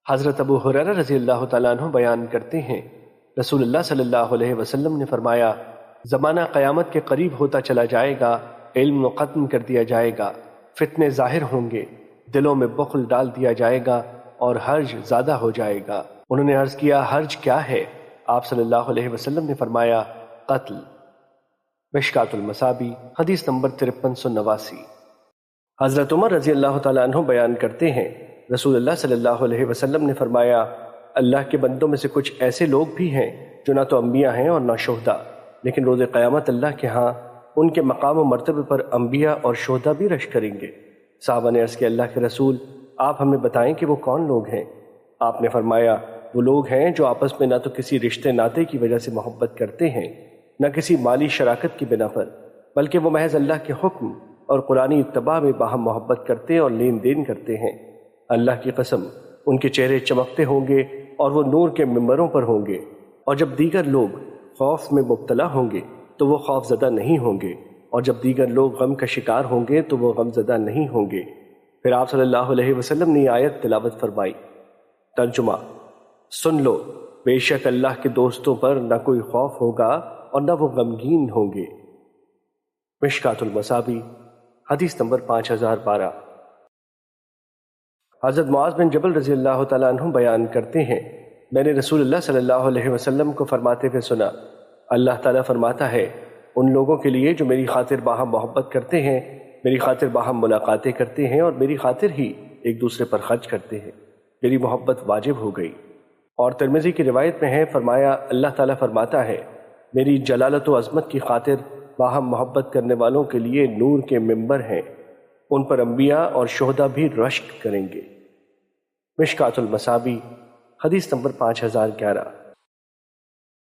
حضرت ابو ہریرہ رضی اللہ تعالیٰ عنہ بیان کرتے ہیں، رسول اللہ صلی اللہ علیہ وسلم نے فرمایا، زمانہ قیامت کے قریب ہوتا چلا جائے گا، علم و ختم کر دیا جائے گا، فتنے ظاہر ہوں گے، دلوں میں بخل ڈال دیا جائے گا اور حرج زیادہ ہو جائے گا۔ انہوں نے عرض کیا، حرج کیا ہے؟ آپ صلی اللہ علیہ وسلم نے فرمایا، قتل۔ مشکوٰۃ المصابیح حدیث نمبر 5389۔ حضرت عمر رضی اللہ تعالیٰ عنہ بیان کرتے ہیں، رسول اللہ صلی اللہ علیہ وسلم نے فرمایا، اللہ کے بندوں میں سے کچھ ایسے لوگ بھی ہیں جو نہ تو انبیاء ہیں اور نہ شہداء، لیکن روز قیامت اللہ کے ہاں ان کے مقام و مرتبے پر انبیاء اور شہداء بھی رشک کریں گے۔ صحابہ نے عرض کیا، اللہ کے رسول، آپ ہمیں بتائیں کہ وہ کون لوگ ہیں؟ آپ نے فرمایا، وہ لوگ ہیں جو آپس میں نہ تو کسی رشتے ناطے کی وجہ سے محبت کرتے ہیں، نہ کسی مالی شراکت کی بنا پر، بلکہ وہ محض اللہ کے حکم اور قرآنی اتباع میں باہم محبت کرتے اور لین دین کرتے ہیں۔ اللہ کی قسم، ان کے چہرے چمکتے ہوں گے اور وہ نور کے ممبروں پر ہوں گے، اور جب دیگر لوگ خوف میں مبتلا ہوں گے تو وہ خوف زدہ نہیں ہوں گے، اور جب دیگر لوگ غم کا شکار ہوں گے تو وہ غم زدہ نہیں ہوں گے۔ پھر آپ صلی اللہ علیہ وسلم نے یہ آیت تلاوت فرمائی۔ ترجمہ: سن لو، بے شک اللہ کے دوستوں پر نہ کوئی خوف ہوگا اور نہ وہ غمگین ہوں گے۔ مشکوٰۃ المصابیح حدیث نمبر 5012۔ حضرت معاذ بن جبل رضی اللہ تعالیٰ عنہ بیان کرتے ہیں، میں نے رسول اللہ صلی اللہ علیہ وسلم کو فرماتے ہوئے سنا، اللہ تعالیٰ فرماتا ہے، ان لوگوں کے لیے جو میری خاطر باہم محبت کرتے ہیں، میری خاطر باہم ملاقاتیں کرتے ہیں اور میری خاطر ہی ایک دوسرے پر خرچ کرتے ہیں، میری محبت واجب ہو گئی۔ اور ترمذی کی روایت میں ہے، فرمایا، اللہ تعالیٰ فرماتا ہے، میری جلالت و عظمت کی خاطر باہم محبت کرنے والوں کے لیے نور کے ممبر ہیں، ان پر انبیاء اور شہداء بھی رشک کریں گے۔ مشکوٰۃ المصابیح حدیث نمبر 5011۔